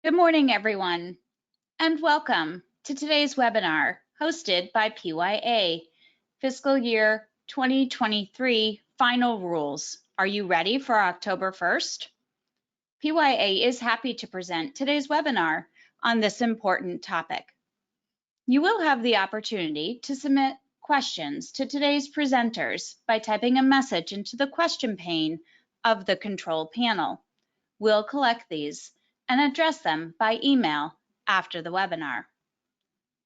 Good morning, everyone, and welcome to today's webinar hosted by PYA, Fiscal Year 2023 Final Rules. Are you ready for October 1st? PYA is happy to present today's webinar on this important topic. You will have the opportunity to submit questions to today's presenters by typing a message into the question pane of the control panel. We'll collect these and address them by email after the webinar.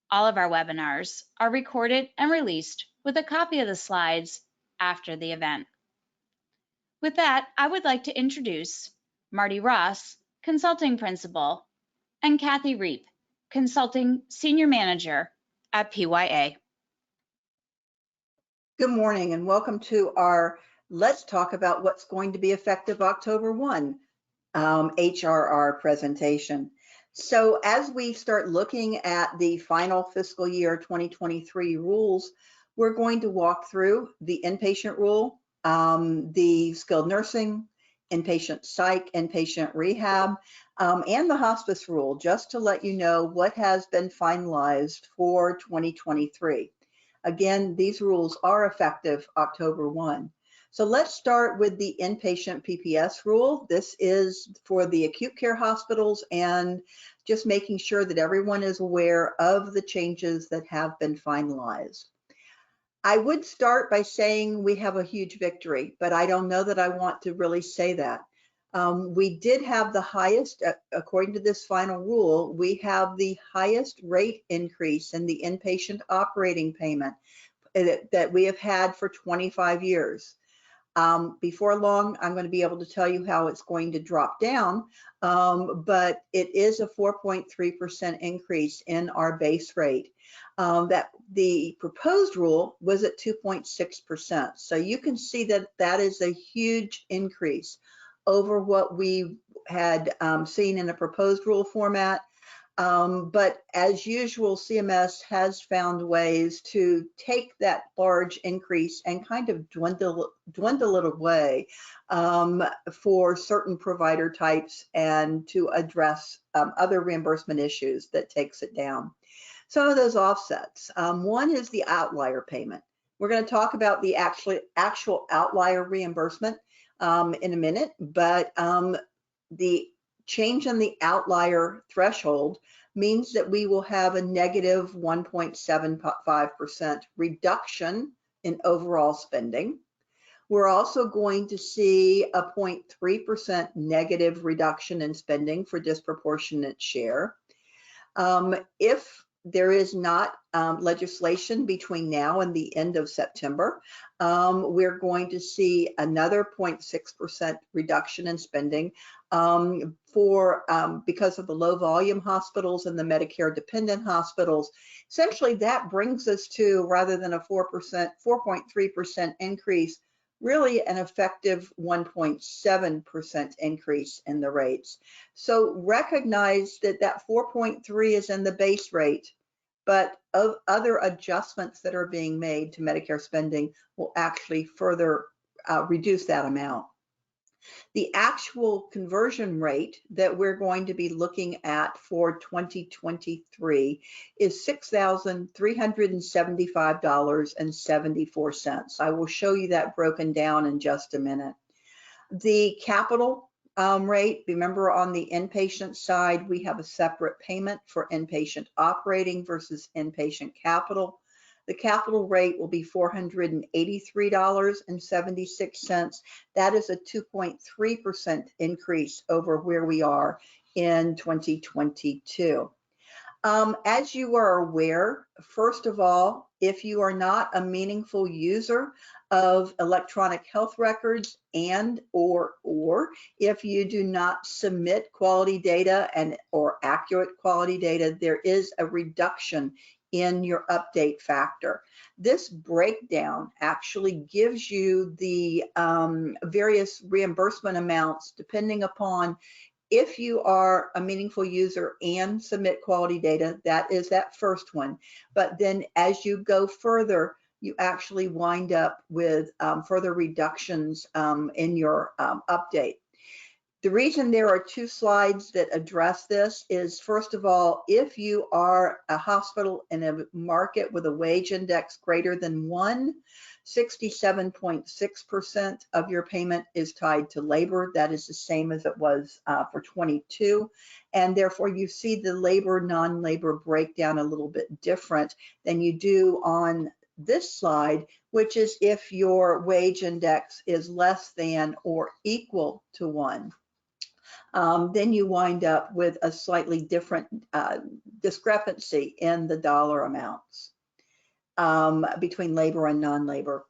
All of our webinars are recorded and released with a copy of the slides after the event. With that, I would like to introduce Martie Ross, Consulting Principal, and Kathy Reep, Consulting Senior Manager at PYA. Good morning and welcome to our Let's Talk About What's Going to Be Effective October 1 HRR presentation. So as we start looking at the final fiscal year 2023 rules, we're going to walk through the inpatient rule, the skilled nursing, inpatient psych, inpatient rehab, and the hospice rule, just to let you know what has been finalized for 2023. Again, these rules are effective October 1. So let's start with the inpatient PPS rule. This is for the acute care hospitals and just making sure that everyone is aware of the changes that have been finalized. I would start by saying we have a huge victory, but I don't know that I want to really say that. We did have the highest, according to this final rule, we have the highest rate increase in the inpatient operating payment that we have had for 25 years. Before long, I'm going to be able to tell you how it's going to drop down, but it is a 4.3% increase in our base rate. That the proposed rule was at 2.6%. So you can see that that is a huge increase over what we had seen in a proposed rule format. But as usual, CMS has found ways to take that large increase and kind of dwindle it away for certain provider types and to address other reimbursement issues that takes it down. Some of those offsets. One is the outlier payment. We're going to talk about the actual outlier reimbursement in a minute, but the change in the outlier threshold means that we will have a negative 1.75% reduction in overall spending. We're also going to see a 0.3% negative reduction in spending for disproportionate share. If there is not legislation between now and the end of September, we're going to see another 0.6% reduction in spending because of the low volume hospitals and the Medicare dependent hospitals. Essentially, that brings us to, rather than a 4.3% increase, really an effective 1.7% increase in the rates. So recognize that that 4.3 is in the base rate, but of other adjustments that are being made to Medicare spending will actually further reduce that amount. The actual conversion rate that we're going to be looking at for 2023 is $6,375.74. I will show you that broken down in just a minute. The capital rate, remember on the inpatient side, we have a separate payment for inpatient operating versus inpatient capital. The capital rate will be $483.76. That is a 2.3% increase over where we are in 2022. As you are aware, first of all, if you are not a meaningful user of electronic health records and or if you do not submit quality data or accurate quality data, there is a reduction in your update factor. This breakdown actually gives you the various reimbursement amounts depending upon if you are a meaningful user and submit quality data. That is that first one. But then as you go further, you actually wind up with further reductions in your update. The reason there are two slides that address this is, first of all, if you are a hospital in a market with a wage index greater than 1, 67.6% of your payment is tied to labor. That is the same as it was for 22. And therefore, you see the labor, non-labor breakdown a little bit different than you do on this slide, which is if your wage index is less than or equal to 1. Then you wind up with a slightly different discrepancy in the dollar amounts between labor and non-labor.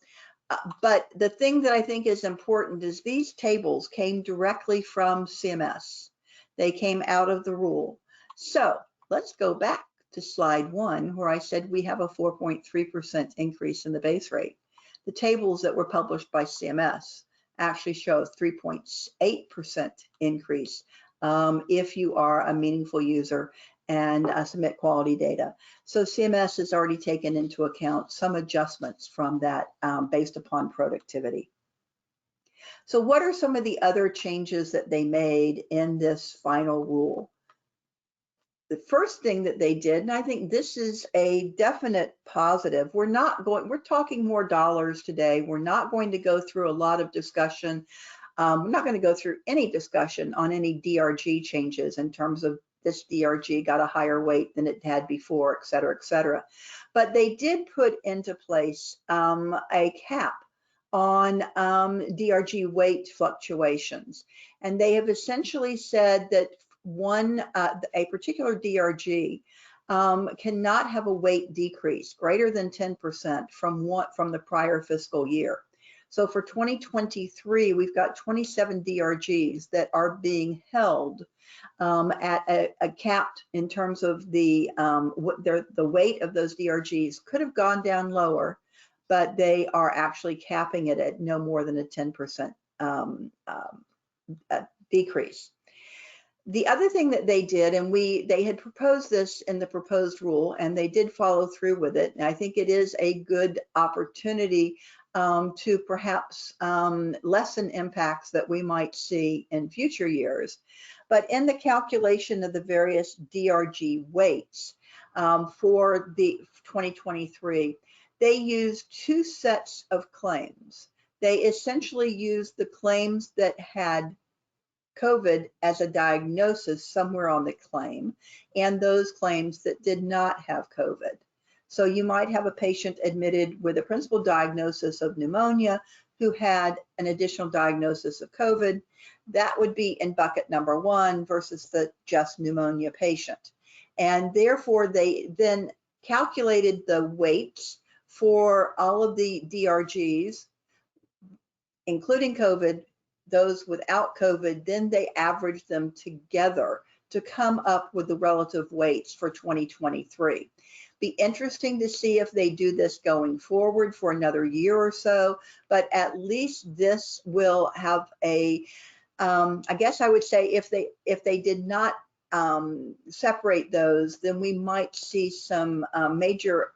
But the thing that I think is important is these tables came directly from CMS. They came out of the rule. So let's go back to slide 1, where I said we have a 4.3% increase in the base rate. The tables that were published by CMS actually show 3.8% increase if you are a meaningful user and submit quality data. So CMS has already taken into account some adjustments from that based upon productivity. So what are some of the other changes that they made in this final rule? The first thing that they did, and I think this is a definite positive, we're talking more dollars today. We're not going to go through a lot of discussion. We're not going to go through any discussion on any DRG changes in terms of this DRG got a higher weight than it had before, et cetera, et cetera. But they did put into place a cap on DRG weight fluctuations. And they have essentially said that a particular DRG cannot have a weight decrease greater than 10% from the prior fiscal year. So for 2023, we've got 27 DRGs that are being held at a capped in terms of the weight of those DRGs could have gone down lower, but they are actually capping it at no more than a 10% decrease. The other thing that they did, and they had proposed this in the proposed rule, and they did follow through with it. And I think it is a good opportunity to perhaps lessen impacts that we might see in future years. But in the calculation of the various DRG weights for the 2023, they used two sets of claims. They essentially used the claims that had COVID as a diagnosis somewhere on the claim, and those claims that did not have COVID. So you might have a patient admitted with a principal diagnosis of pneumonia who had an additional diagnosis of COVID. That would be in bucket number 1 versus the just pneumonia patient. And therefore, they then calculated the weights for all of the DRGs, including COVID, those without COVID, then they averaged them together to come up with the relative weights for 2023. Be interesting to see if they do this going forward for another year or so, but at least this will have a, I guess I would say if they did not separate those, then we might see some major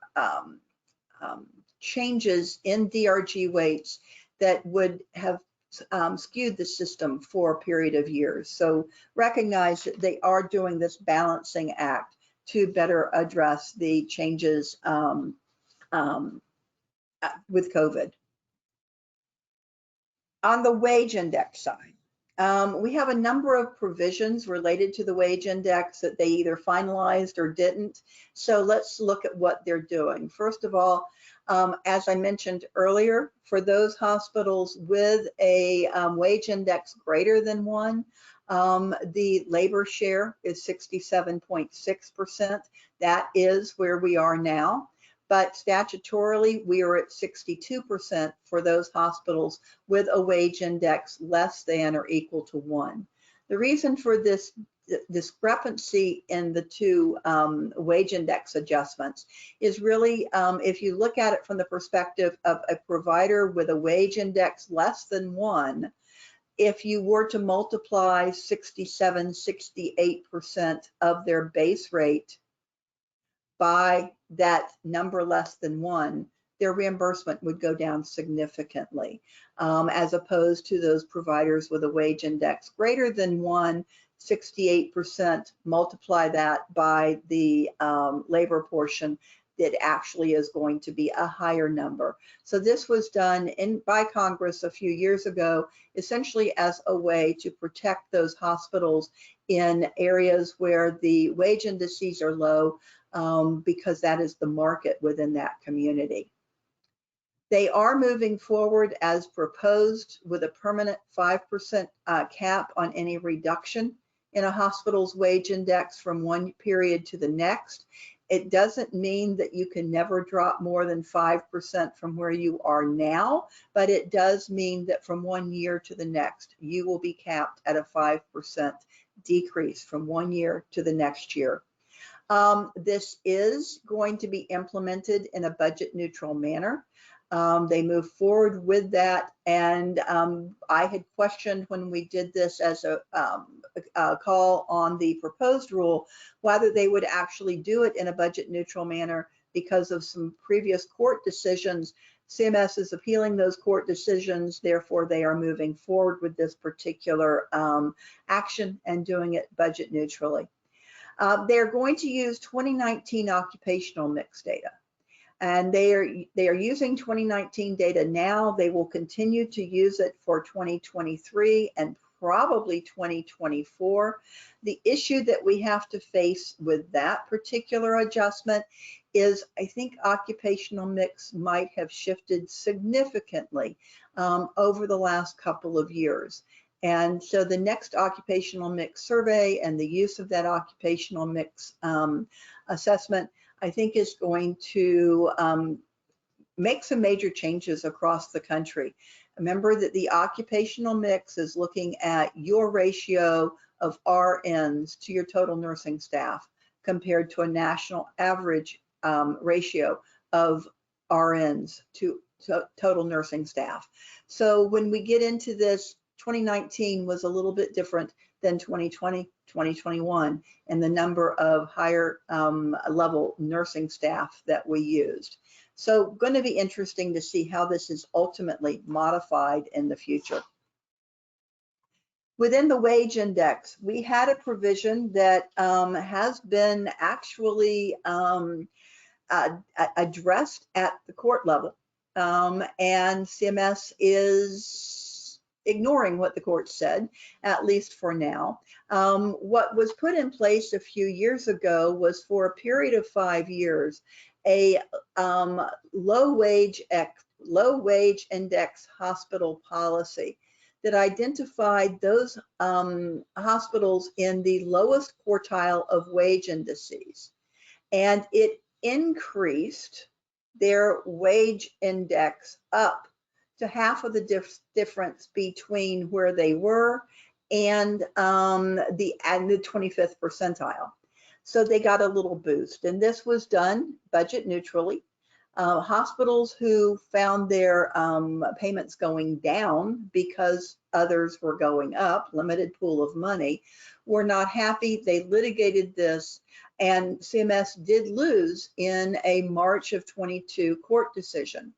changes in DRG weights that would have skewed the system for a period of years. So recognize that they are doing this balancing act to better address the changes with COVID. On the wage index side, we have a number of provisions related to the wage index that they either finalized or didn't. So let's look at what they're doing. First of all, as I mentioned earlier, for those hospitals with a wage index greater than 1, the labor share is 67.6%. That is where we are now. But statutorily, we are at 62% for those hospitals with a wage index less than or equal to 1. The reason for this discrepancy in the two wage index adjustments is really, if you look at it from the perspective of a provider with a wage index less than 1, if you were to multiply 68% of their base rate by that number less than 1, their reimbursement would go down significantly, as opposed to those providers with a wage index greater than 1, 68%, multiply that by the labor portion, that actually is going to be a higher number. So this was done by Congress a few years ago, essentially as a way to protect those hospitals in areas where the wage indices are low, because that is the market within that community. They are moving forward as proposed with a permanent 5% cap on any reduction in a hospital's wage index from one period to the next. It doesn't mean that you can never drop more than 5% from where you are now, but it does mean that from 1 year to the next, you will be capped at a 5% decrease from 1 year to the next year. This is going to be implemented in a budget neutral manner. They move forward with that, and I had questioned when we did this as a call on the proposed rule whether they would actually do it in a budget neutral manner because of some previous court decisions. CMS is appealing those court decisions, therefore they are moving forward with this particular action and doing it budget neutrally. They're going to use 2019 occupational mix data. And they are using 2019 data now. They will continue to use it for 2023 and probably 2024. The issue that we have to face with that particular adjustment is I think occupational mix might have shifted significantly over the last couple of years. And so the next occupational mix survey and the use of that occupational mix assessment, I think, is going to make some major changes across the country. Remember that the occupational mix is looking at your ratio of RNs to your total nursing staff compared to a national average ratio of RNs to total nursing staff. So when we get into this, 2019 was a little bit different than 2020, 2021, and the number of higher level nursing staff that we used. So going to be interesting to see how this is ultimately modified in the future. Within the wage index, we had a provision that has been actually addressed at the court level, and CMS is ignoring what the court said, at least for now. What was put in place a few years ago was for a period of 5 years, a low wage index hospital policy that identified those hospitals in the lowest quartile of wage indices. And it increased their wage index up to half of the difference between where they were and the 25th percentile. So they got a little boost, and this was done budget neutrally. Hospitals who found their payments going down because others were going up, limited pool of money, were not happy. They litigated this, and CMS did lose in a March of 22 court decision.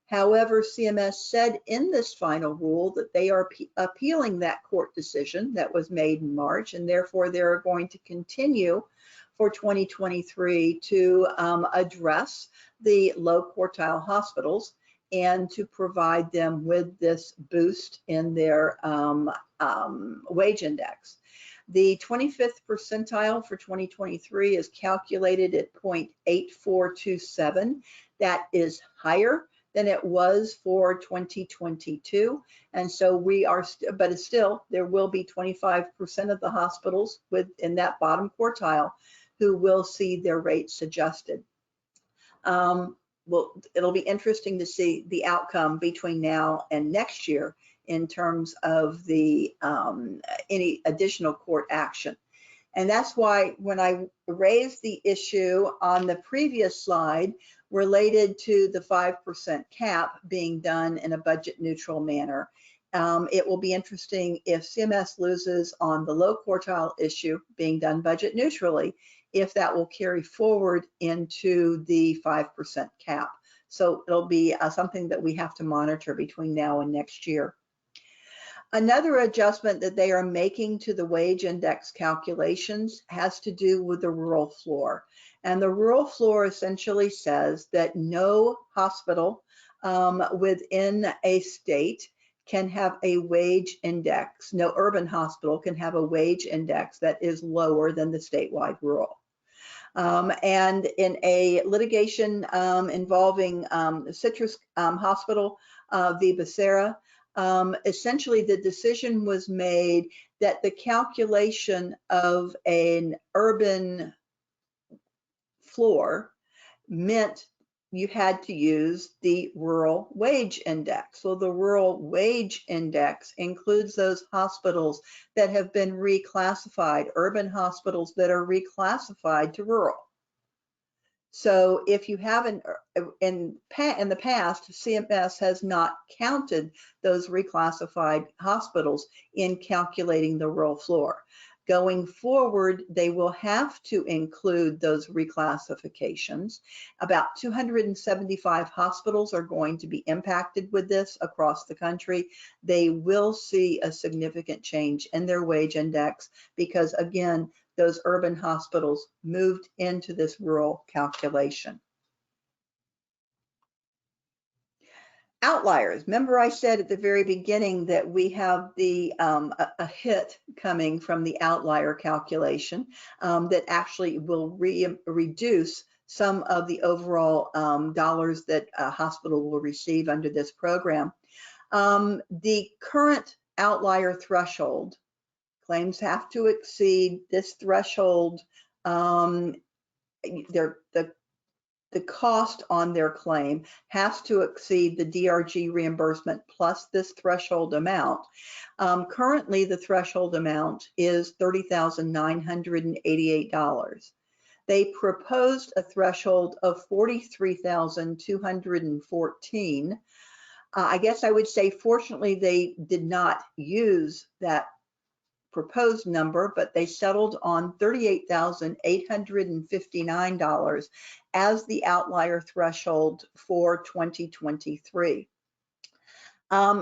However, CMS said in this final rule that they are appealing that court decision that was made in March, and therefore they're going to continue for 2023 to address the low quartile hospitals and to provide them with this boost in their wage index. The 25th percentile for 2023 is calculated at 0.8427. That is higher than it was for 2022. And so we are, but it's still, there will be 25% of the hospitals within that bottom quartile who will see their rates adjusted. Well, it'll be interesting to see the outcome between now and next year in terms of the any additional court action. And that's why when I raised the issue on the previous slide related to the 5% cap being done in a budget neutral manner, it will be interesting if CMS loses on the low quartile issue being done budget neutrally, if that will carry forward into the 5% cap So it'll be something that we have to monitor between now and next year. Another adjustment that they are making to the wage index calculations has to do with the rural floor. And the rural floor essentially says that no hospital within a state can have a wage index. No urban hospital can have a wage index that is lower than the statewide rural. And in a litigation involving Citrus Hospital v. Becerra, essentially the decision was made that the calculation of an urban floor meant you had to use the rural wage index. So the rural wage index includes those hospitals that have been reclassified, urban hospitals that are reclassified to rural. So if you haven't, in the past, CMS has not counted those reclassified hospitals in calculating the rural floor. Going forward, they will have to include those reclassifications. About 275 hospitals are going to be impacted with this across the country. They will see a significant change in their wage index because, again, those urban hospitals moved into this rural calculation. Outliers. Remember I said at the very beginning that we have the a hit coming from the outlier calculation that actually will reduce some of the overall dollars that a hospital will receive under this program. The current outlier threshold, claims have to exceed this threshold. The cost on their claim has to exceed the DRG reimbursement plus this threshold amount. Currently, the threshold amount is $30,988. They proposed a threshold of $43,214. I guess I would say, fortunately, they did not use that proposed number, but they settled on $38,859 as the outlier threshold for 2023.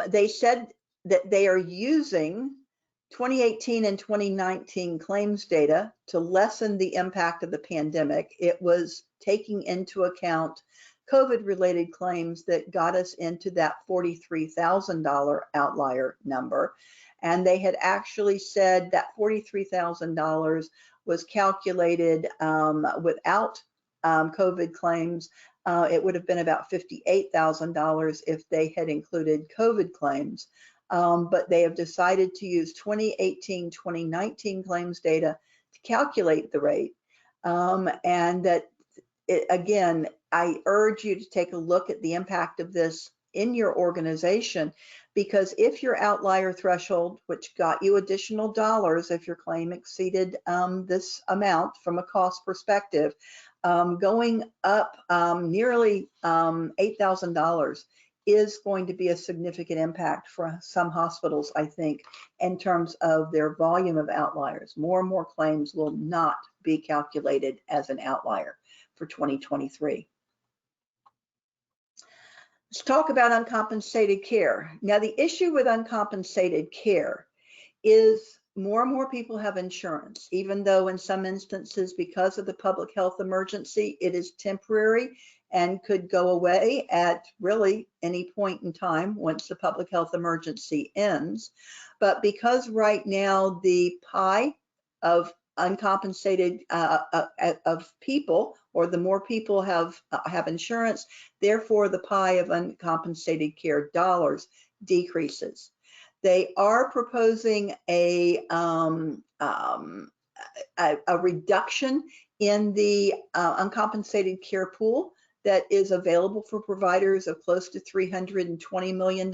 They said that they are using 2018 and 2019 claims data to lessen the impact of the pandemic. It was taking into account COVID-related claims that got us into that $43,000 outlier number. And they had actually said that $43,000 was calculated without COVID claims. It would have been about $58,000 if they had included COVID claims. But they have decided to use 2018, 2019 claims data to calculate the rate. And that, again, I urge you to take a look at the impact of this in your organization, because if your outlier threshold, which got you additional dollars if your claim exceeded this amount from a cost perspective, going up nearly $8,000 is going to be a significant impact for some hospitals, I think, in terms of their volume of outliers. More and more claims will not be calculated as an outlier for 2023. Let's talk about uncompensated care. Now, the issue with uncompensated care is more and more people have insurance, even though in some instances, because of the public health emergency, it is temporary and could go away at really any point in time once the public health emergency ends. But because right now the pie of uncompensated of people, or the more people have insurance, therefore the pie of uncompensated care dollars decreases. They are proposing a reduction in the uncompensated care pool that is available for providers of close to $320 million.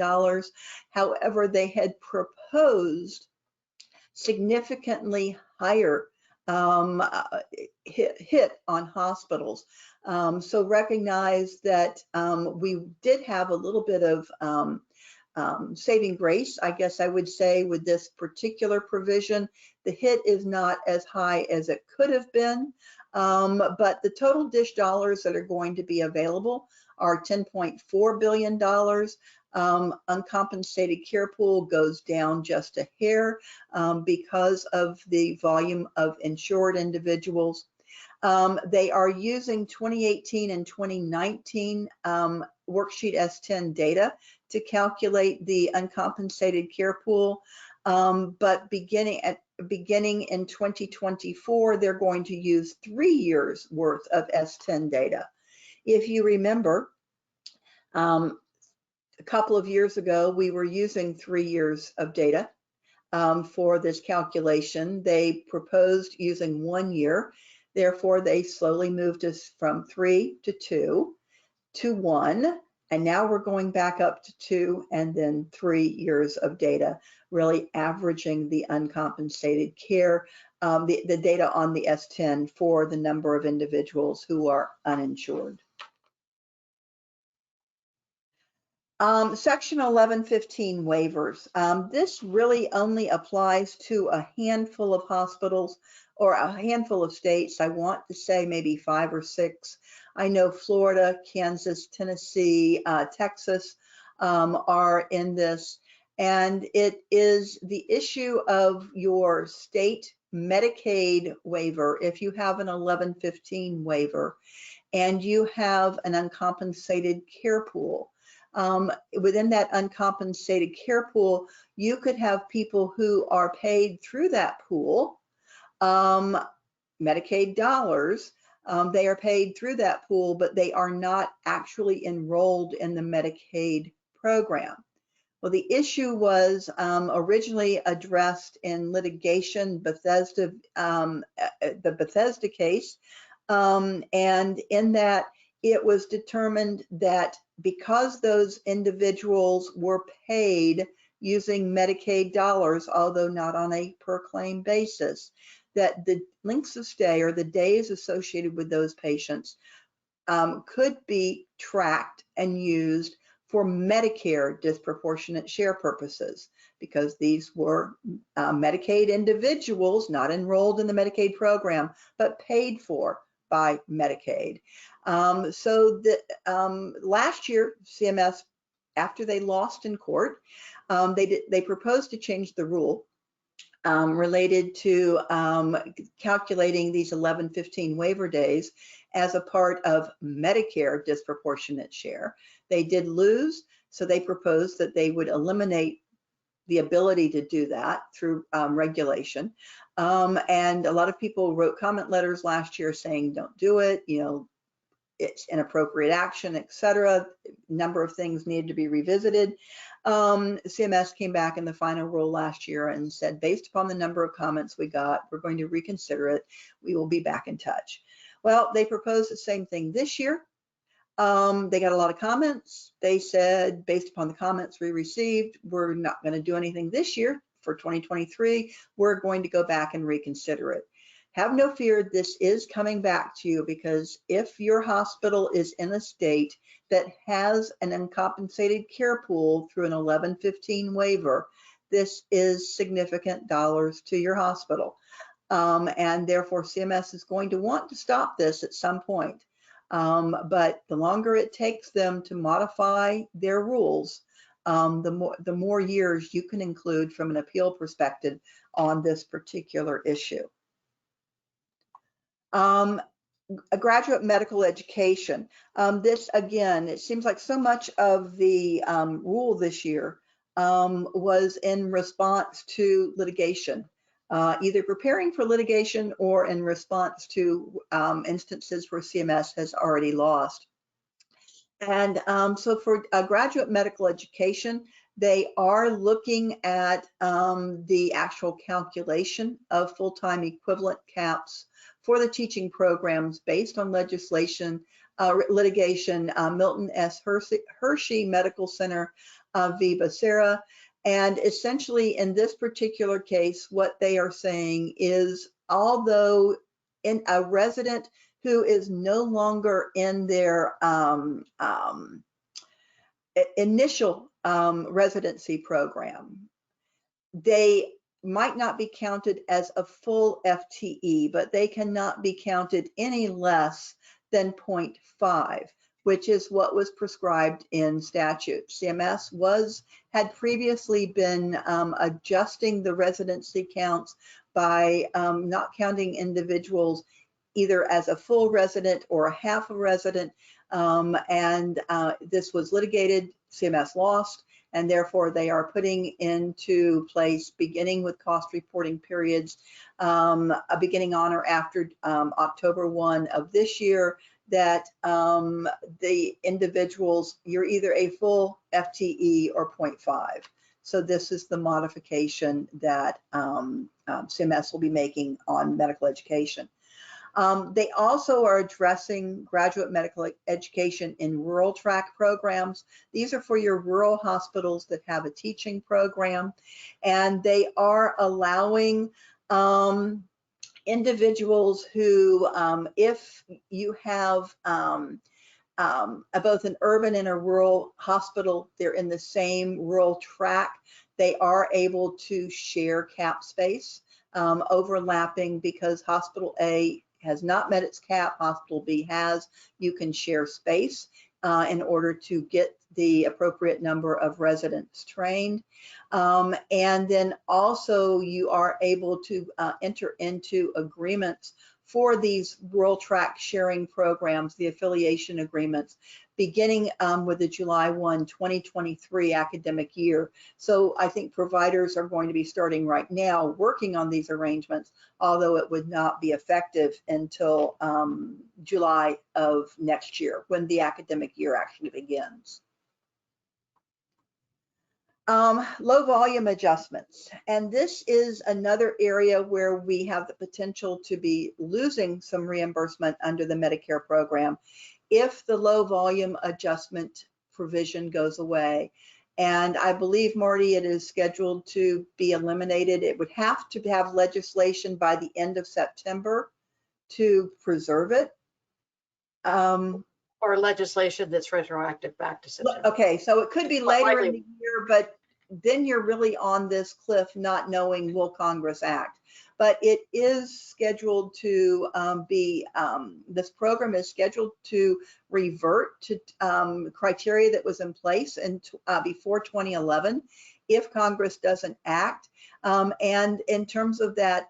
However, they had proposed significantly higher hit on hospitals. So recognize that we did have a little bit of saving grace, I guess I would say, with this particular provision. The hit is not as high as it could have been, but the total DISH dollars that are going to be available are $10.4 billion. Uncompensated care pool goes down just a hair because of the volume of insured individuals. They are using 2018 and 2019 worksheet S10 data to calculate the uncompensated care pool, but beginning in 2024, they're going to use 3 years worth of S10 data. If you remember, a couple of years ago, we were using 3 years of data for this calculation. They proposed using 1 year. Therefore, they slowly moved us from 3 to 2 to 1. And now we're going back up to 2 and then 3 years of data, really averaging the uncompensated care, the data on the S10 for the number of individuals who are uninsured. Section 1115 waivers. This really only applies to a handful of hospitals or a handful of states. I want to say maybe 5 or 6. I know Florida, Kansas, Tennessee, Texas are in this. And it is the issue of your state Medicaid waiver. If you have an 1115 waiver and you have an uncompensated care pool, within that uncompensated care pool, you could have people who are paid through that pool, Medicaid dollars. They are paid through that pool, but they are not actually enrolled in the Medicaid program. Well, the issue was originally addressed in litigation, the Bethesda case, and in that it was determined that because those individuals were paid using Medicaid dollars, although not on a per claim basis, that the lengths of stay or the days associated with those patients could be tracked and used for Medicare disproportionate share purposes, because these were Medicaid individuals not enrolled in the Medicaid program, but paid for by Medicaid. Last year, CMS, after they lost in court, they proposed to change the rule related to calculating these 1115 waiver days as a part of Medicare disproportionate share. They did lose, so they proposed that they would eliminate the ability to do that through regulation. And a lot of people wrote comment letters last year saying, don't do it, it's inappropriate action, etc. Number of things needed to be revisited. CMS came back in the final rule last year and said, based upon the number of comments we got, we're going to reconsider it. We will be back in touch. Well, they proposed the same thing this year. They got a lot of comments. They said, based upon the comments we received, we're not going to do anything this year for 2023. We're going to go back and reconsider it. Have no fear, this is coming back to you, because if your hospital is in a state that has an uncompensated care pool through an 1115 waiver, this is significant dollars to your hospital. And therefore CMS is going to want to stop this at some point. But the longer it takes them to modify their rules, the more years you can include from an appeal perspective on this particular issue. A graduate medical education. This, again, it seems like so much of the rule this year was in response to litigation, either preparing for litigation or in response to instances where CMS has already lost. And so for graduate medical education, they are looking at the actual calculation of full-time equivalent caps for the teaching programs based on litigation, Milton S. Hershey Medical Center v. Becerra. And essentially in this particular case, what they are saying is, although in a resident who is no longer in their initial residency program. They might not be counted as a full FTE, but they cannot be counted any less than 0.5, which is what was prescribed in statute. CMS had previously been adjusting the residency counts by not counting individuals either as a full resident or a half a resident, and this was litigated. CMS lost, and therefore they are putting into place, beginning with cost reporting periods, beginning on or after October 1 of this year, that the individuals, you're either a full FTE or 0.5. So this is the modification that CMS will be making on medical education. They also are addressing graduate medical education in rural track programs. These are for your rural hospitals that have a teaching program, and they are allowing individuals who, if you have both an urban and a rural hospital, they're in the same rural track, they are able to share cap space, overlapping, because Hospital A has not met its cap, Hospital B has. You can share space in order to get the appropriate number of residents trained. And then also you are able to enter into agreements for these rural track sharing programs, the affiliation agreements, beginning with the July 1, 2023 academic year. So I think providers are going to be starting right now working on these arrangements, although it would not be effective until July of next year, when the academic year actually begins. Low volume adjustments. And this is another area where we have the potential to be losing some reimbursement under the Medicare program if the low volume adjustment provision goes away. And I believe, Martie, it is scheduled to be eliminated. It would have to have legislation by the end of September to preserve it. Or legislation that's retroactive back to September. Okay, so it could be later in the year, but then you're really on this cliff not knowing will Congress act. But it is scheduled to this program is scheduled to revert to criteria that was in place before 2011 if Congress doesn't act. And in terms of that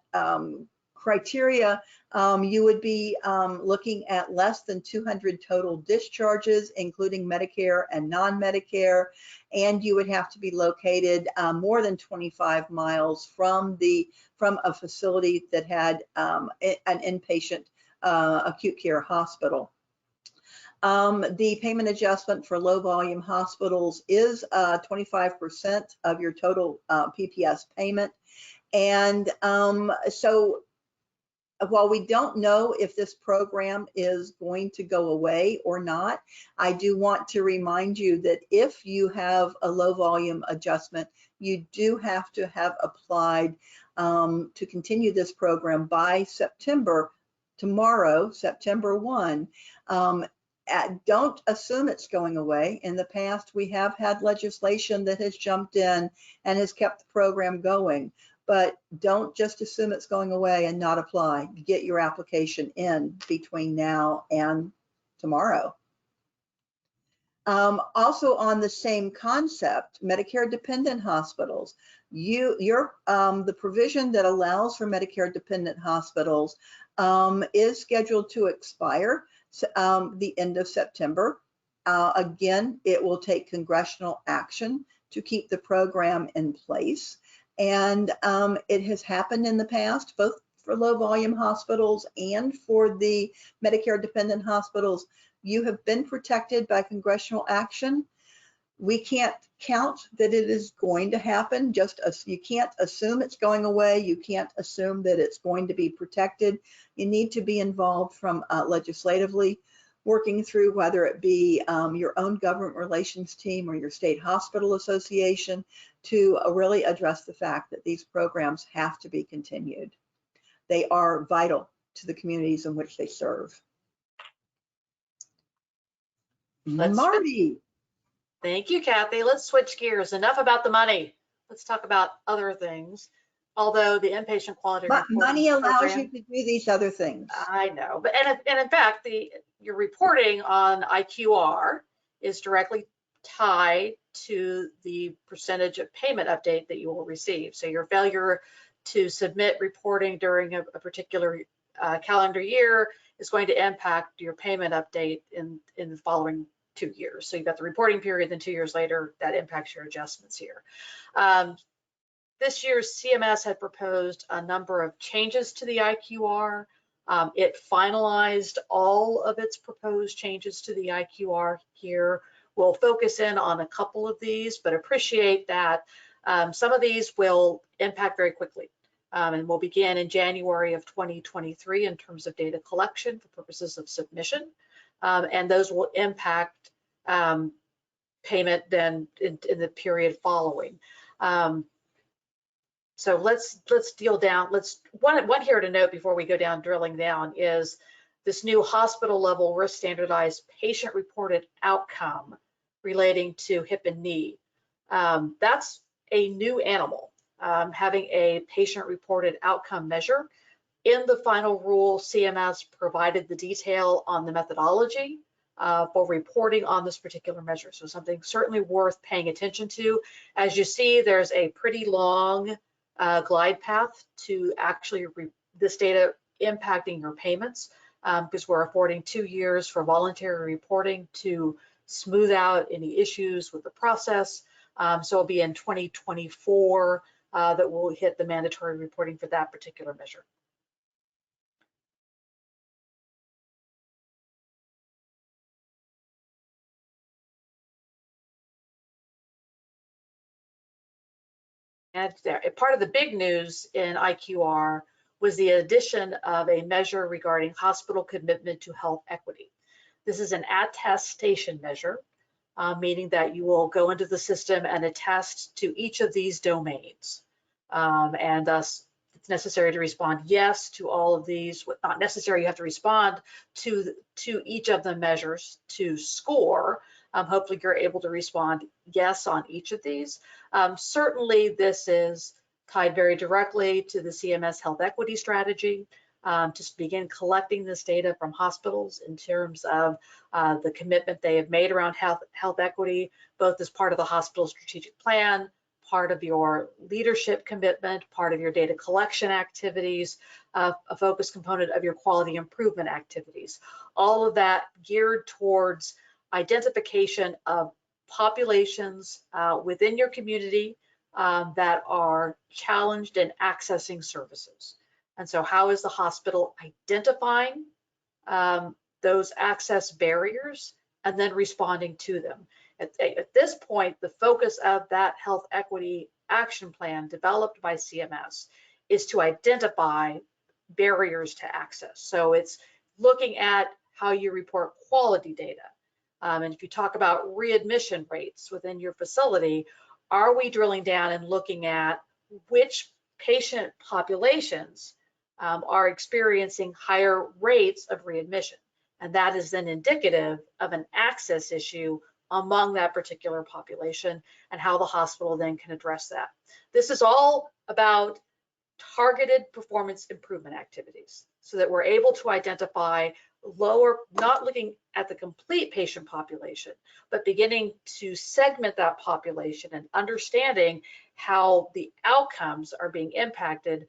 criteria, you would be looking at less than 200 total discharges, including Medicare and non-Medicare, and you would have to be located more than 25 miles from a facility that had an inpatient acute care hospital. The payment adjustment for low volume hospitals is 25% of your total PPS payment. And so while we don't know if this program is going to go away or not, I do want to remind you that if you have a low volume adjustment, you do have to have applied to continue this program by tomorrow, September 1. Don't assume it's going away. In the past, we have had legislation that has jumped in and has kept the program going. But don't just assume it's going away and not apply. Get your application in between now and tomorrow. Also on the same concept, Medicare dependent hospitals. The provision that allows for Medicare dependent hospitals is scheduled to expire the end of September. Again, it will take congressional action to keep the program in place. And it has happened in the past, both for low volume hospitals and for the Medicare dependent hospitals. You have been protected by congressional action. We can't count that it is going to happen. You can't assume it's going away. You can't assume that it's going to be protected. You need to be involved from legislatively, working through whether it be your own government relations team or your state hospital association to really address the fact that these programs have to be continued. They are vital to the communities in which they serve. Martie. Thank you, Kathy. Let's switch gears. Enough about the money. Let's talk about other things. Although the inpatient quality But reporting money allows you program, to do these other things. I know, but and in fact, your reporting on IQR is directly tied to the percentage of payment update that you will receive. So your failure to submit reporting during a particular calendar year is going to impact your payment update in the following 2 years. So you've got the reporting period, then 2 years later, that impacts your adjustments here. This year, CMS had proposed a number of changes to the IQR. It finalized all of its proposed changes to the IQR here. We'll focus in on a couple of these, but appreciate that some of these will impact very quickly. And we'll begin in January of 2023 in terms of data collection for purposes of submission. And those will impact payment then in the period following. So let's deal down. One here to note before we go down drilling down is this new hospital level risk standardized patient reported outcome relating to hip and knee. That's a new animal, having a patient reported outcome measure. In the final rule, CMS provided the detail on the methodology for reporting on this particular measure. So something certainly worth paying attention to. As you see, there's a pretty long glide path to actually this data impacting your payments because we're affording 2 years for voluntary reporting to smooth out any issues with the process. So it'll be in 2024 that we'll hit the mandatory reporting for that particular measure. And part of the big news in IQR was the addition of a measure regarding hospital commitment to health equity. This is an attestation measure, meaning that you will go into the system and attest to each of these domains. And thus, it's necessary to respond yes to all of these. Not necessary, you have to respond to each of the measures to score. Hopefully you're able to respond yes on each of these. Certainly this is tied very directly to the CMS health equity strategy to begin collecting this data from hospitals in terms of the commitment they have made around health equity, both as part of the hospital strategic plan, part of your leadership commitment, part of your data collection activities, a focus component of your quality improvement activities. All of that geared towards identification of populations within your community that are challenged in accessing services. And so how is the hospital identifying those access barriers and then responding to them? At this point, the focus of that health equity action plan developed by CMS is to identify barriers to access. So it's looking at how you report quality data. And if you talk about readmission rates within your facility, are we drilling down and looking at which patient populations are experiencing higher rates of readmission? And that is then indicative of an access issue among that particular population and how the hospital then can address that. This is all about targeted performance improvement activities so that we're able to identify lower, not looking at the complete patient population, but beginning to segment that population and understanding how the outcomes are being impacted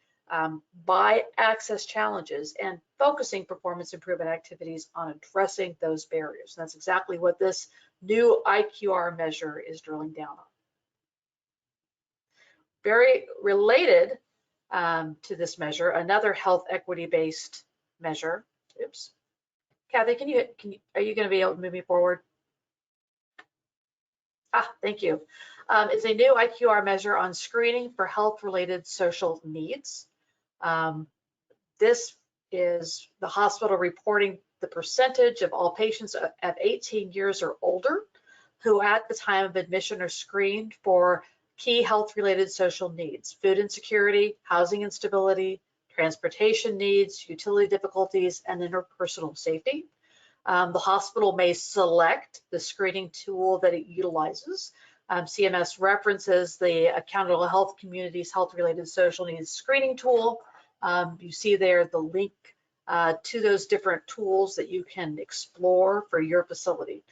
by access challenges and focusing performance improvement activities on addressing those barriers. And that's exactly what this new IQR measure is drilling down on. Very related to this measure, another health equity-based measure. Oops. Kathy, are you going to be able to move me forward? Thank you. It's a new IQR measure on screening for health-related social needs. This is the hospital reporting the percentage of all patients of 18 years or older who at the time of admission are screened for key health-related social needs: food insecurity, housing instability, transportation needs, utility difficulties, and interpersonal safety. The hospital may select the screening tool that it utilizes. CMS references the Accountable Health Communities Health-Related Social Needs Screening Tool. You see there the link to those different tools that you can explore for your facility.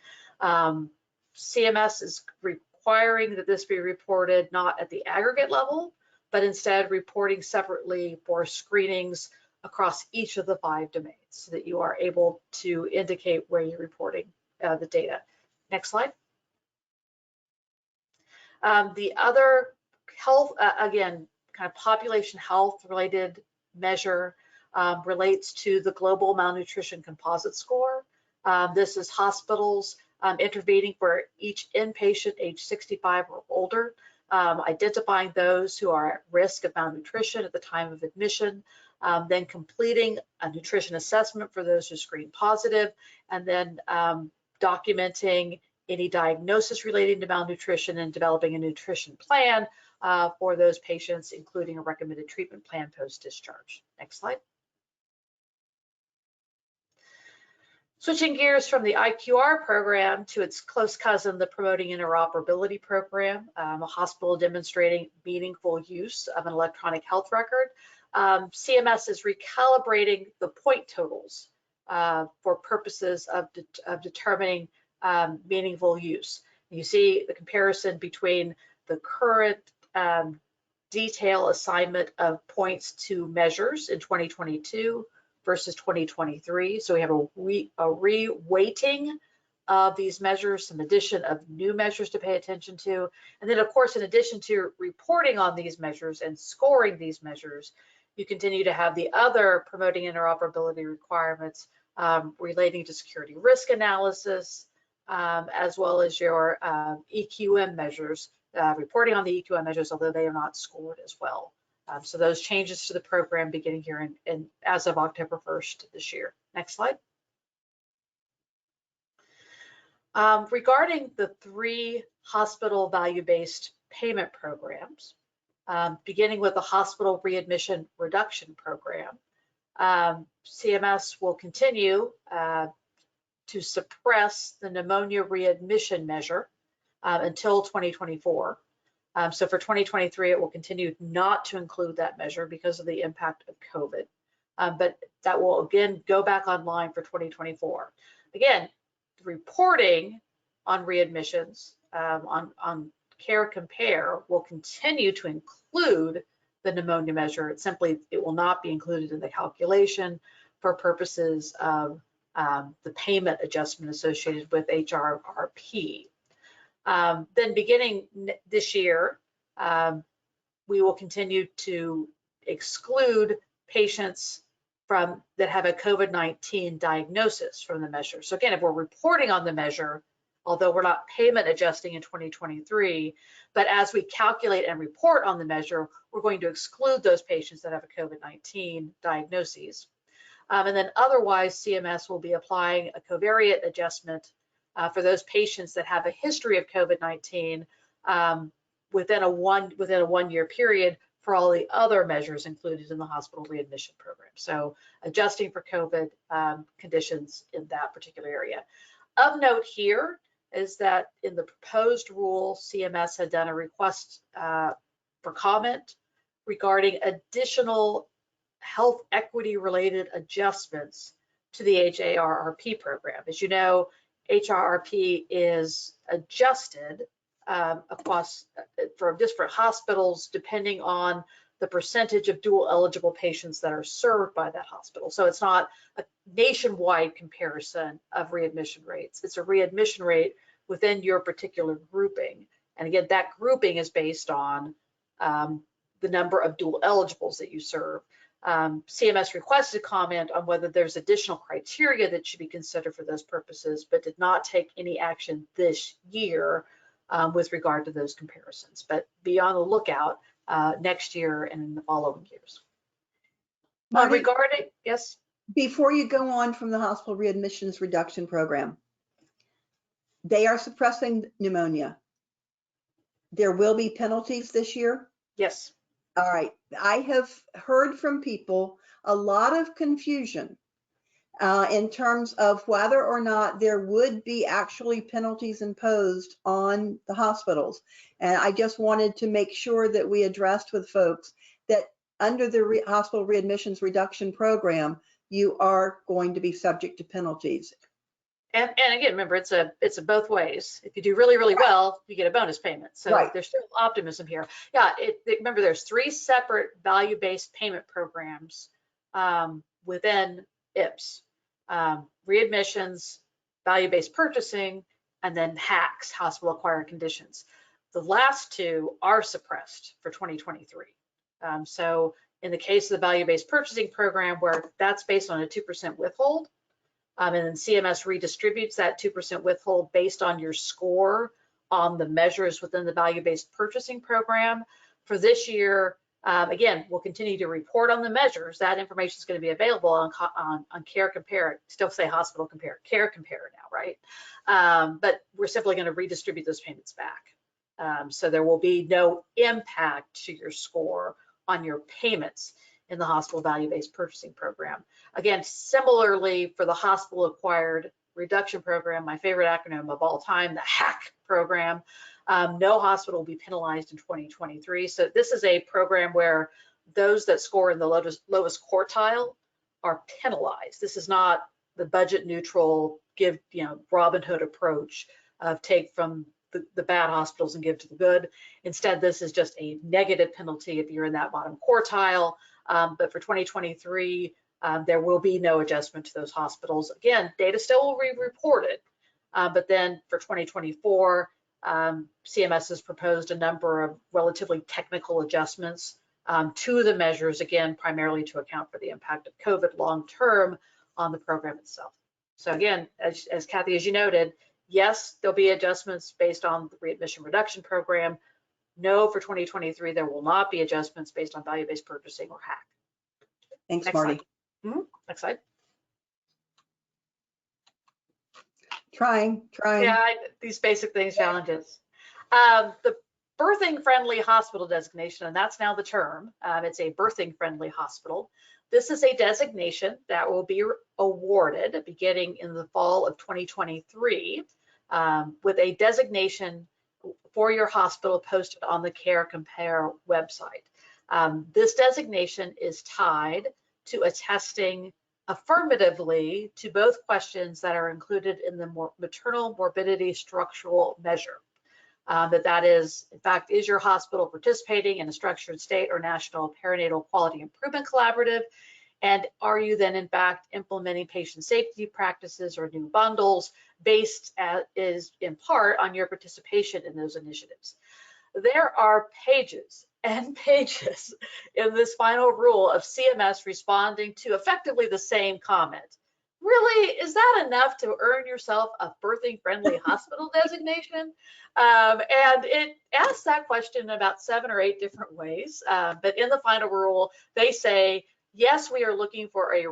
CMS is requiring that this be reported not at the aggregate level, but instead reporting separately for screenings across each of the 5 domains so that you are able to indicate where you're reporting the data. Next slide. The other health, again, kind of population health related measure relates to the Global Malnutrition Composite Score. This is hospitals intervening for each inpatient age 65 or older, identifying those who are at risk of malnutrition at the time of admission, then completing a nutrition assessment for those who screen positive, and then documenting any diagnosis relating to malnutrition and developing a nutrition plan for those patients, including a recommended treatment plan post-discharge. Next slide. Switching gears from the IQR program to its close cousin, the Promoting Interoperability Program, a hospital demonstrating meaningful use of an electronic health record. CMS is recalibrating the point totals for purposes of determining meaningful use. You see the comparison between the current detail assignment of points to measures in 2022 versus 2023. So we have a re-weighting of these measures, some addition of new measures to pay attention to. And then, of course, in addition to reporting on these measures and scoring these measures, you continue to have the other promoting interoperability requirements relating to security risk analysis, as well as your EQM measures, reporting on the EQM measures, although they are not scored as well. So those changes to the program beginning here as of October 1st this year. Next slide. Regarding the 3 hospital value-based payment programs, beginning with the Hospital Readmission Reduction Program, CMS will continue to suppress the pneumonia readmission measure until 2024. So for 2023, it will continue not to include that measure because of the impact of COVID. But that will again go back online for 2024. Again, reporting on readmissions on Care Compare will continue to include the pneumonia measure. It will not be included in the calculation for purposes of the payment adjustment associated with HRRP. Then beginning this year, we will continue to exclude patients that have a COVID-19 diagnosis from the measure. So again, if we're reporting on the measure, although we're not payment adjusting in 2023, but as we calculate and report on the measure, we're going to exclude those patients that have a COVID-19 diagnosis. And then otherwise, CMS will be applying a covariate adjustment for those patients that have a history of COVID-19 within a one-year period for all the other measures included in the hospital readmission program. So adjusting for COVID conditions in that particular area. Of note here is that in the proposed rule, CMS had done a request for comment regarding additional health equity related adjustments to the HARRP program. As you know, HRRP is adjusted across for different hospitals depending on the percentage of dual eligible patients that are served by that hospital. So it's not a nationwide comparison of readmission rates. It's a readmission rate within your particular grouping. And again, that grouping is based on the number of dual eligibles that you serve. CMS requested comment on whether there's additional criteria that should be considered for those purposes, but did not take any action this year with regard to those comparisons, but be on the lookout next year and in the following years. Martie, Regarding, yes? Before you go on from the hospital readmissions reduction program, they are suppressing pneumonia. There will be penalties this year? Yes. All right. I have heard from people a lot of confusion in terms of whether or not there would be actually penalties imposed on the hospitals. And I just wanted to make sure that we addressed with folks that under the hospital readmissions reduction program, you are going to be subject to penalties. And again, remember, it's a both ways. If you do really, really well, you get a bonus payment. So Right. There's still optimism here. Yeah, remember, there's 3 separate value-based payment programs within IPPS. Readmissions, value-based purchasing, and then HACs, hospital acquired conditions. The last 2 are suppressed for 2023. So in the case of the value-based purchasing program, where that's based on a 2% withhold, and then CMS redistributes that 2% withhold based on your score on the measures within the value-based purchasing program. For this year, again, we'll continue to report on the measures. That information is going to be available on Care Compare. Still say Hospital Compare, Care Compare now, right? But we're simply going to redistribute those payments back. So there will be no impact to your score on your payments in the hospital value-based purchasing program. Again, similarly for the hospital acquired reduction program, my favorite acronym of all time, the HAC program, no hospital will be penalized in 2023. So this is a program where those that score in the lowest quartile are penalized. This is not the budget neutral, give, Robin Hood approach of take from the bad hospitals and give to the good. Instead, this is just a negative penalty if you're in that bottom quartile. But for 2023, there will be no adjustment to those hospitals. Again, data still will be reported, but then for 2024, CMS has proposed a number of relatively technical adjustments to the measures, again, primarily to account for the impact of COVID long-term on the program itself. So again, as Kathy, as you noted, yes, there'll be adjustments based on the readmission reduction program. No, for 2023, there will not be adjustments based on value-based purchasing or HAC. Thanks, Next Marty. slide. Next slide. Trying. Yeah, these basic things, challenges. The birthing friendly hospital designation, and that's now the term. It's a birthing friendly hospital. This is a designation that will be awarded beginning in the fall of 2023 with a designation for your hospital posted on the Care Compare website. This designation is tied to attesting affirmatively to both questions that are included in the maternal morbidity structural measure. That is, in fact, is your hospital participating in a structured state or national perinatal quality improvement collaborative? And are you then, in fact, implementing patient safety practices or new bundles based is in part on your participation in those initiatives? There are pages and pages in this final rule of CMS responding to effectively the same comment. Really, is that enough to earn yourself a birthing friendly hospital designation? And it asks that question in about 7 or 8 different ways. But in the final rule, they say, yes, we are looking for a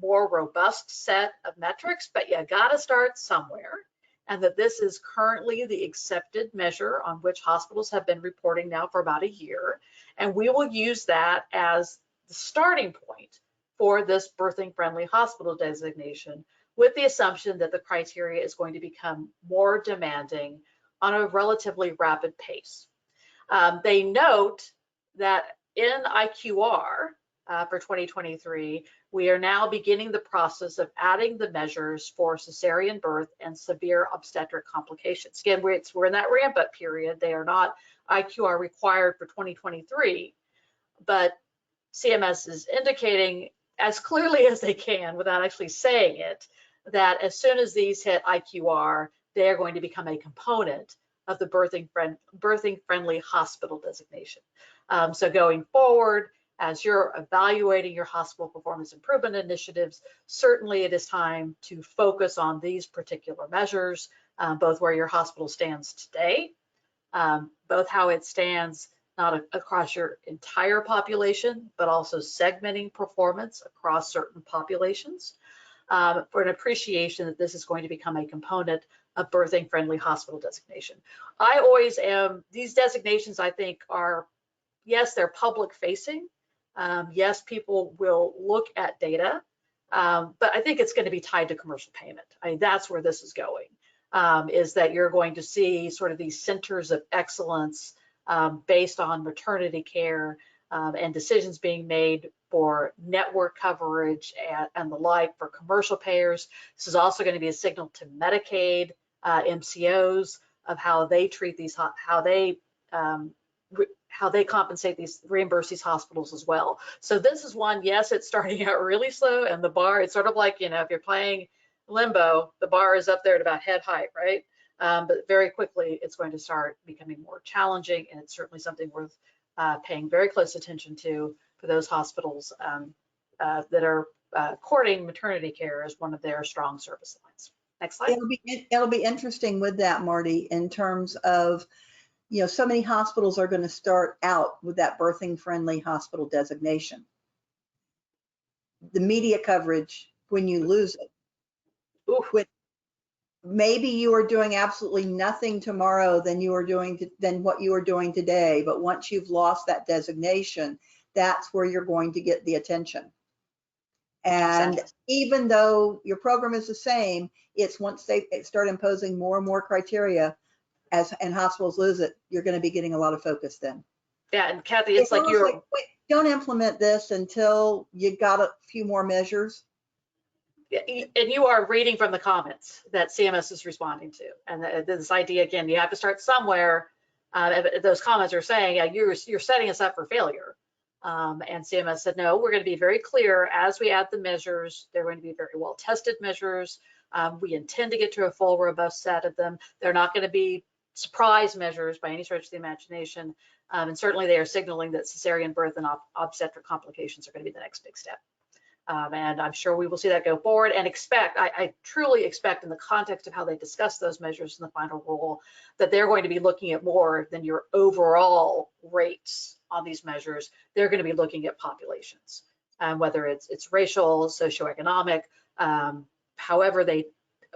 more robust set of metrics, but you gotta start somewhere. And that this is currently the accepted measure on which hospitals have been reporting now for about a year. And we will use that as the starting point for this birthing friendly hospital designation, with the assumption that the criteria is going to become more demanding on a relatively rapid pace. They note that in IQR for 2023, we are now beginning the process of adding the measures for cesarean birth and severe obstetric complications. Again, we're in that ramp up period. They are not IQR required for 2023, but CMS is indicating as clearly as they can without actually saying it, that as soon as these hit IQR, they are going to become a component of the birthing friendly hospital designation. So going forward, as you're evaluating your hospital performance improvement initiatives, certainly it is time to focus on these particular measures, both where your hospital stands today, both how it stands not across your entire population, but also segmenting performance across certain populations, for an appreciation that this is going to become a component of birthing friendly hospital designation. I always am, these designations I think are, yes, they're public facing. Yes, people will look at data, But I think it's going to be tied to commercial payment. I mean, that's where this is going, is that you're going to see sort of these centers of excellence based on maternity care and decisions being made for network coverage and the like for commercial payers. This is also going to be a signal to Medicaid MCOs of how they treat these, how they compensate these, reimburse these hospitals as well. So this is one, yes, it's starting out really slow, and the bar, it's sort of like, you know, if you're playing limbo, the bar is up there at about head height, right? But very quickly, it's going to start becoming more challenging, and it's certainly something worth paying very close attention to for those hospitals that are courting maternity care as one of their strong service lines. Next slide. It'll be interesting with that, Marty, in terms of, you know, so many hospitals are going to start out with that birthing friendly hospital designation. The media coverage, when you lose it, when maybe you are doing absolutely nothing tomorrow than what you are doing today, but once you've lost that designation, that's where you're going to get the attention. And even though your program is the same, it's once they start imposing more and more criteria, and hospitals lose it, you're going to be getting a lot of focus then. Yeah, and Kathy, it's like you're like, wait, don't implement this until you got a few more measures. And you are reading from the comments that CMS is responding to, and this idea again, you have to start somewhere. Those comments are saying, yeah, you're setting us up for failure. And CMS said, no, we're going to be very clear as we add the measures. They're going to be very well tested measures. We intend to get to a full, robust set of them. They're not going to be surprise measures by any stretch of the imagination. And certainly they are signaling that cesarean birth and obstetric complications are going to be the next big step. And I'm sure we will see that go forward, and I truly expect in the context of how they discuss those measures in the final rule, that they're going to be looking at more than your overall rates on these measures. They're going to be looking at populations, whether it's racial, socioeconomic, however they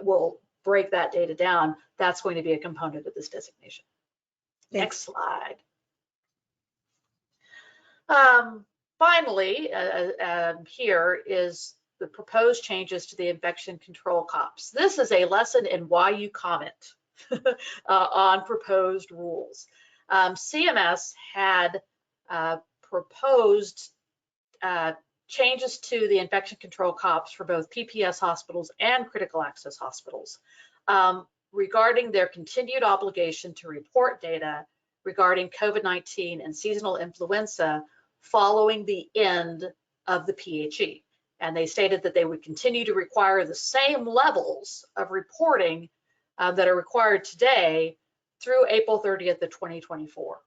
will break that data down, that's going to be a component of this designation. Next slide. Finally, here is the proposed changes to the infection control COPS. This is a lesson in why you comment on proposed rules. CMS had proposed changes to the infection control COPS for both PPS hospitals and critical access hospitals regarding their continued obligation to report data regarding COVID-19 and seasonal influenza following the end of the PHE. And they stated that they would continue to require the same levels of reporting that are required today through April 30th of 2024.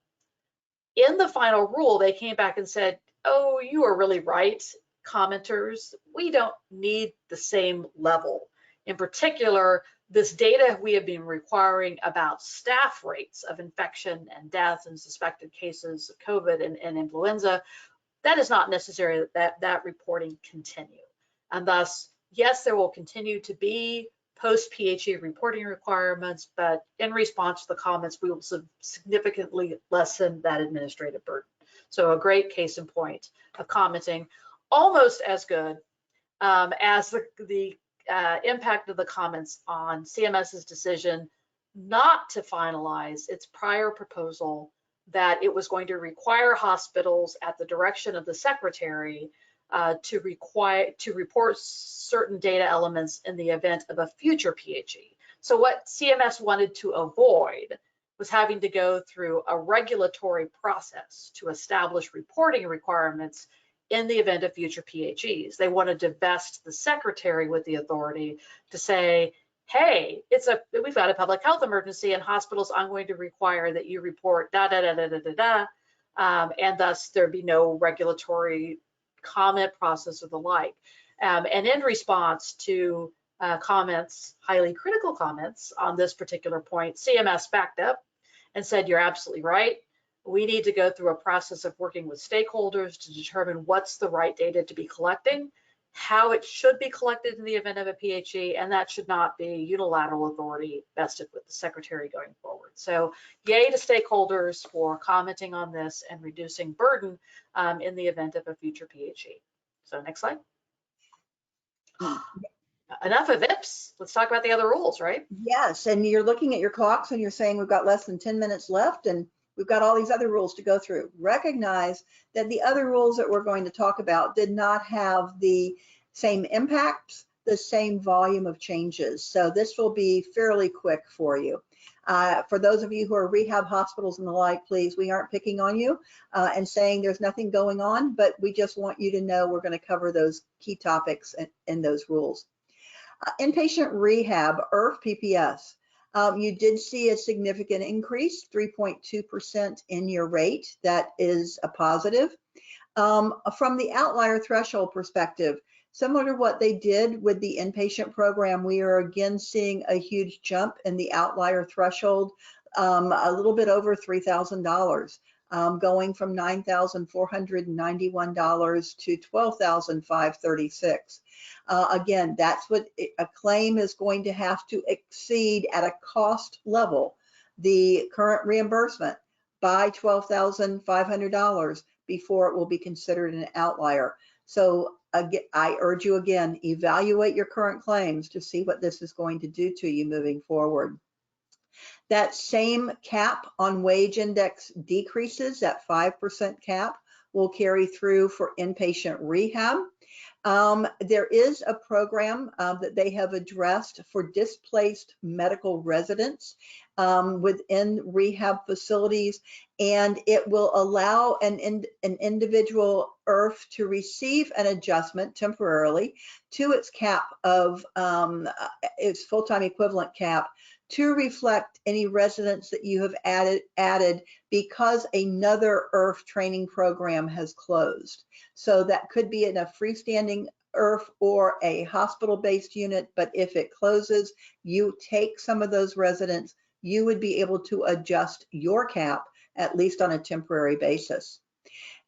In the final rule, they came back and said, oh, you are really right, commenters. We don't need the same level. In particular, this data we have been requiring about staff rates of infection and death and suspected cases of COVID and influenza, that is not necessary that reporting continue. And thus, yes, there will continue to be post-PHE reporting requirements, but in response to the comments, we will significantly lessen that administrative burden. So a great case in point of commenting, almost as good as the impact of the comments on CMS's decision not to finalize its prior proposal that it was going to require hospitals at the direction of the secretary to report certain data elements in the event of a future PHE. So what CMS wanted to avoid was having to go through a regulatory process to establish reporting requirements in the event of future PHEs. They wanted to vest the secretary with the authority to say, hey, we've got a public health emergency in hospitals, I'm going to require that you report and thus there be no regulatory comment process or the like. And in response to comments, highly critical comments on this particular point, CMS backed up and said, you're absolutely right. We need to go through a process of working with stakeholders to determine what's the right data to be collecting, how it should be collected in the event of a PHE, and that should not be unilateral authority vested with the secretary going forward. So yay to stakeholders for commenting on this and reducing burden in the event of a future PHE. So next slide. Enough of IPS. Let's talk about the other rules, right? Yes, and you're looking at your clocks and you're saying we've got less than 10 minutes left and we've got all these other rules to go through. Recognize that the other rules that we're going to talk about did not have the same impacts, the same volume of changes. So this will be fairly quick for you. For those of you who are rehab hospitals and the like, please, we aren't picking on you and saying there's nothing going on, but we just want you to know we're going to cover those key topics in those rules. Inpatient rehab, IRF PPS. You did see a significant increase, 3.2% in your rate. That is a positive. From the outlier threshold perspective, similar to what they did with the inpatient program, we are again seeing a huge jump in the outlier threshold, a little bit over $3,000. Going from $9,491 to $12,536. Again, that's what a claim is going to have to exceed at a cost level, the current reimbursement by $12,500 before it will be considered an outlier. So again, I urge you again, evaluate your current claims to see what this is going to do to you moving forward. That same cap on wage index decreases, that 5% cap will carry through for inpatient rehab. There is a program that they have addressed for displaced medical residents within rehab facilities, and it will allow an individual IRF to receive an adjustment temporarily to its cap of its full-time equivalent cap to reflect any residents that you have added because another IRF training program has closed. So that could be in a freestanding IRF or a hospital-based unit, but if it closes, you take some of those residents, you would be able to adjust your cap, at least on a temporary basis.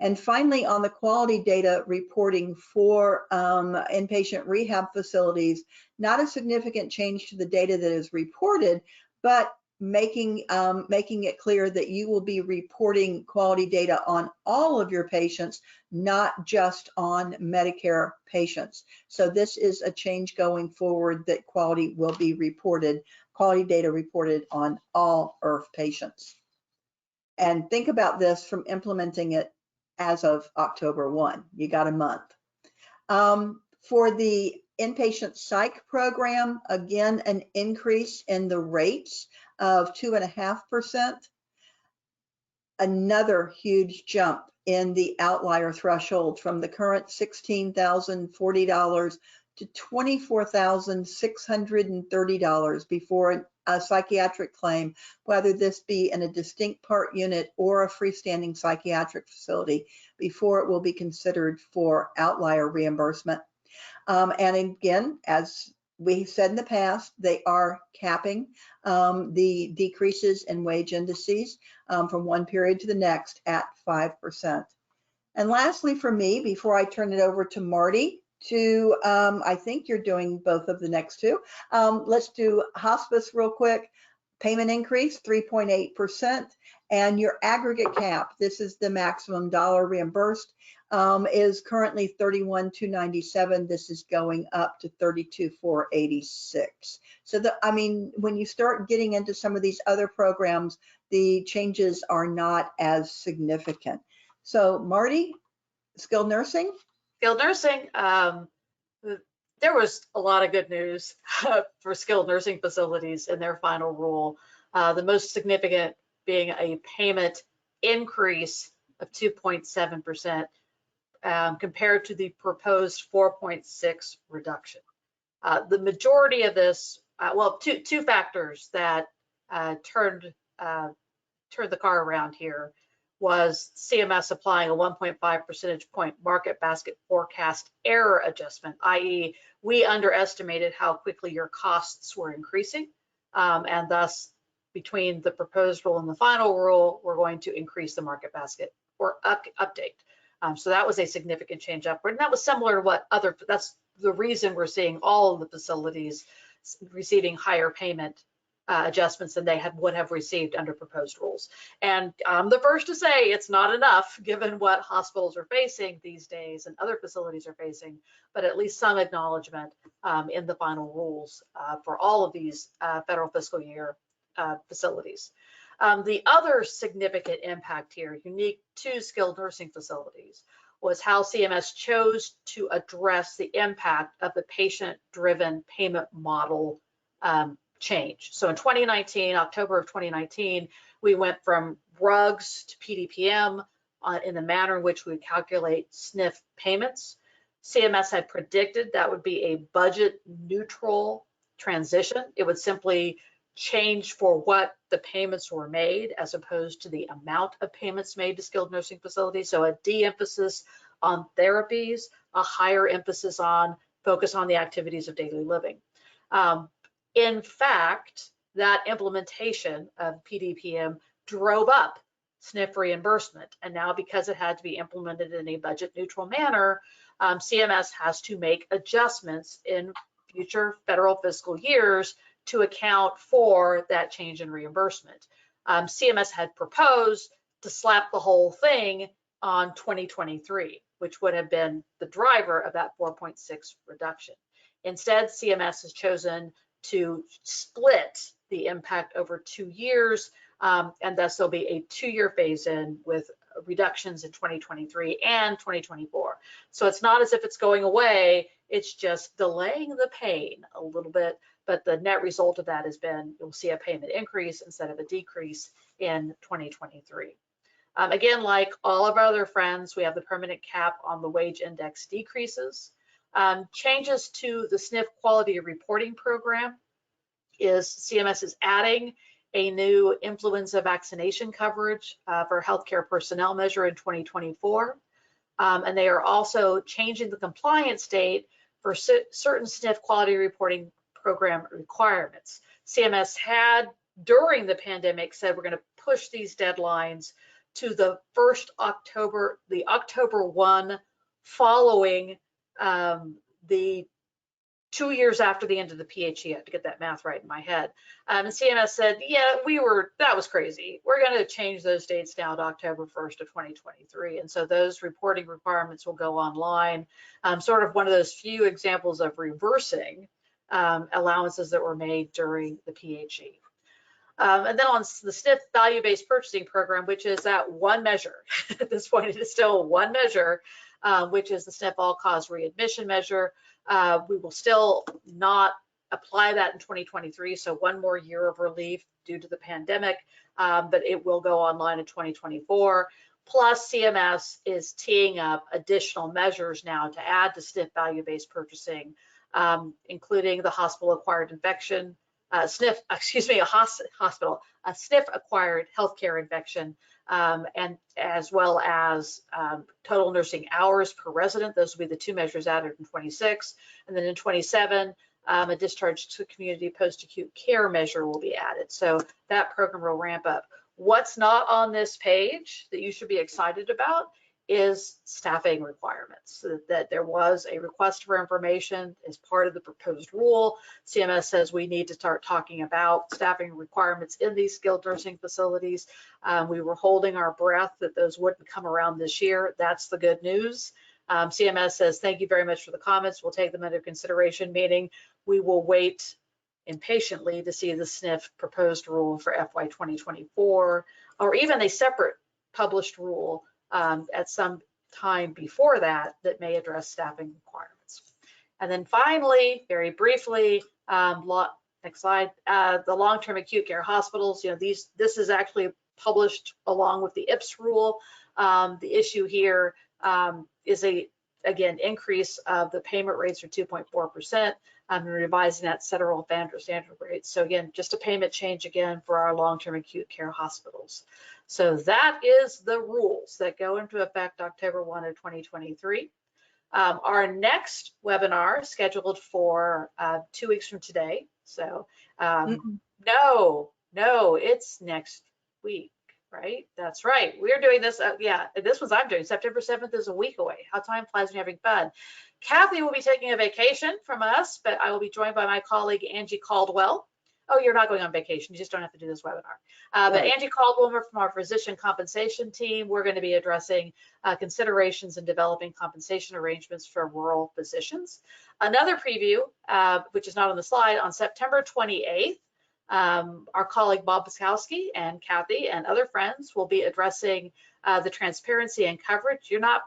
And finally, on the quality data reporting for inpatient rehab facilities, not a significant change to the data that is reported, but making it clear that you will be reporting quality data on all of your patients, not just on Medicare patients. So this is a change going forward that quality will be reported, quality data reported on all IRF patients. And think about this from implementing it as of October 1. You got a month. For the inpatient psych program, again, an increase in the rates of 2.5%. Another huge jump in the outlier threshold from the current $16,040 to $24,630 before a psychiatric claim, whether this be in a distinct part unit or a freestanding psychiatric facility, before it will be considered for outlier reimbursement. And again, as we said in the past, they are capping the decreases in wage indices from one period to the next at 5%. And lastly, for me, before I turn it over to Martie, to, I think you're doing both of the next two. Let's do hospice real quick. Payment increase, 3.8%. And your aggregate cap, this is the maximum dollar reimbursed, is currently $31,297. This is going up to $32,486. So I mean, when you start getting into some of these other programs, the changes are not as significant. So Martie, skilled nursing? Skilled nursing, there was a lot of good news for skilled nursing facilities in their final rule. The most significant being a payment increase of 2.7% compared to the proposed 4.6 reduction. The majority of this, well, two factors that turned the car around here was CMS applying a 1.5 percentage point market basket forecast error adjustment, i.e. we underestimated how quickly your costs were increasing, and thus between the proposed rule and the final rule, we're going to increase the market basket or update. So that was a significant change upward, and that was similar to what that's the reason we're seeing all of the facilities receiving higher payment adjustments than they would have received under proposed rules. And I'm the first to say it's not enough given what hospitals are facing these days and other facilities are facing, but at least some acknowledgement in the final rules for all of these federal fiscal year facilities. The other significant impact here, unique to skilled nursing facilities, was how CMS chose to address the impact of the patient-driven payment model change. So in 2019, October of 2019, we went from RUGs to PDPM in the manner in which we calculate SNF payments. CMS had predicted that would be a budget neutral transition. It would simply change for what the payments were made as opposed to the amount of payments made to skilled nursing facilities. So a de-emphasis on therapies, a higher emphasis on focus on the activities of daily living. In fact, that implementation of PDPM drove up SNF reimbursement. And now because it had to be implemented in a budget neutral manner, CMS has to make adjustments in future federal fiscal years to account for that change in reimbursement. CMS had proposed to slap the whole thing on 2023, which would have been the driver of that 4.6 reduction. Instead, CMS has chosen to split the impact over 2 years, and thus there'll be a 2-year phase-in with reductions in 2023 and 2024. So it's not as if it's going away, it's just delaying the pain a little bit, but the net result of that has been you'll see a payment increase instead of a decrease in 2023. Again, like all of our other friends, we have the permanent cap on the wage index decreases. Changes to the SNF quality reporting program is CMS is adding a new influenza vaccination coverage for healthcare personnel measure in 2024. And they are also changing the compliance date for certain SNF quality reporting program requirements. CMS had, during the pandemic, said we're going to push these deadlines to the October 1 following the 2 years after the end of the PHE. I have to get that math right in my head. And CMS said, yeah, that was crazy. We're going to change those dates now to October 1st of 2023. And so those reporting requirements will go online, sort of one of those few examples of reversing allowances that were made during the PHE. And then on the SNF value-based purchasing program, which is that one measure, at this point it is still one measure, which is the SNF all-cause readmission measure. We will still not apply that in 2023, so one more year of relief due to the pandemic, but it will go online in 2024. Plus, CMS is teeing up additional measures now to add to SNF value-based purchasing, including the hospital-acquired infection, a SNF acquired healthcare infection, and as well as total nursing hours per resident. Those will be the 2 measures added in 26. And then in 27, a discharge to community post-acute care measure will be added. So that program will ramp up. What's not on this page that you should be excited about is staffing requirements. So that there was a request for information as part of the proposed rule. CMS says we need to start talking about staffing requirements in these skilled nursing facilities. We were holding our breath that those wouldn't come around this year. That's the good news. CMS says, thank you very much for the comments. We'll take them under consideration, meaning we will wait impatiently to see the SNF proposed rule for FY 2024, or even a separate published rule at some time before that may address staffing requirements. And then finally, very briefly, next slide, the long-term acute care hospitals, this is actually published along with the IPPS rule. The issue here is again, increase of the payment rates are 2.4%, and revising that federal standard rates. So again, just a payment change again for our long-term acute care hospitals. So that is the rules that go into effect October 1 of 2023. Our next webinar scheduled for 2 weeks from today. So no, it's next week, right? That's right. We're doing this. Yeah, this one's I'm doing. September 7th is a week away. How time flies when you're having fun. Kathy will be taking a vacation from us, but I will be joined by my colleague Angie Caldwell. Oh, you're not going on vacation. You just don't have to do this webinar. But Right. Angie Caldwell from our physician compensation team, we're going to be addressing considerations in developing compensation arrangements for rural physicians. Another preview, which is not on the slide, on September 28th, our colleague Bob Piskowski and Kathy and other friends will be addressing the transparency and coverage. You're not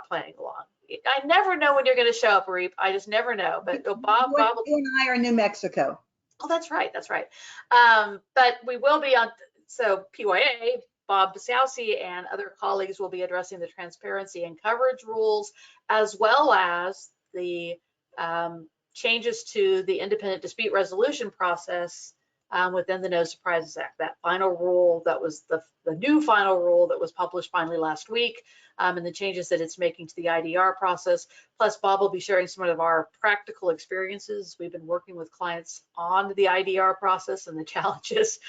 playing along. I never know when you're going to show up, Reep. I just never know. But Bob You and I are in New Mexico. Oh, that's right. That's right. But we will be on, so PYA, Bob Piskowski and other colleagues will be addressing the transparency and coverage rules, as well as the changes to the independent dispute resolution process within the No Surprises Act. That final rule that was the new final rule that was published finally last week, and the changes that it's making to the IDR process. Plus, Bob will be sharing some of our practical experiences. We've been working with clients on the IDR process and the challenges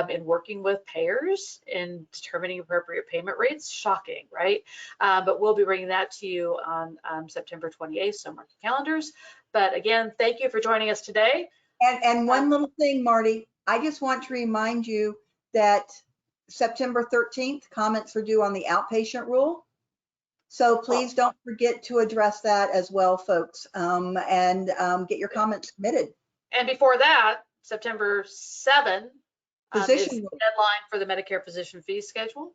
in working with payers in determining appropriate payment rates. Shocking, right? But we'll be bringing that to you on September 28th, so mark your calendars. But again, thank you for joining us today. And one little thing, Marty, I just want to remind you that September 13th, comments are due on the outpatient rule. So please don't forget to address that as well, folks, and get your comments submitted. And before that, September 7th is the Physician rule. deadline for the Medicare physician fee schedule.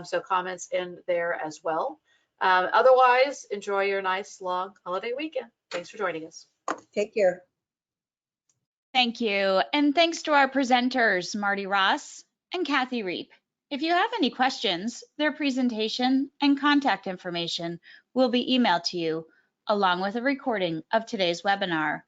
So comments in there as well. Otherwise, enjoy your nice long holiday weekend. Thanks for joining us. Take care. Thank you. And thanks to our presenters, Martie Ross and Kathy Reep. If you have any questions, their presentation and contact information will be emailed to you, along with a recording of today's webinar.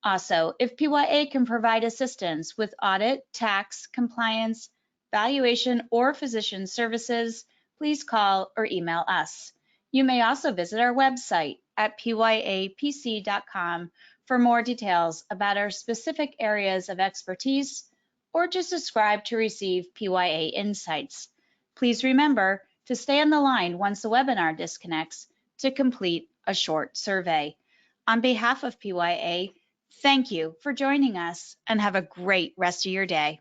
Also, if PYA can provide assistance with audit, tax, compliance, valuation, or physician services, please call or email us. You may also visit our website at pyapc.com for more details about our specific areas of expertise, or to subscribe to receive PYA insights. Please remember to stay on the line once the webinar disconnects to complete a short survey. On behalf of PYA, thank you for joining us and have a great rest of your day.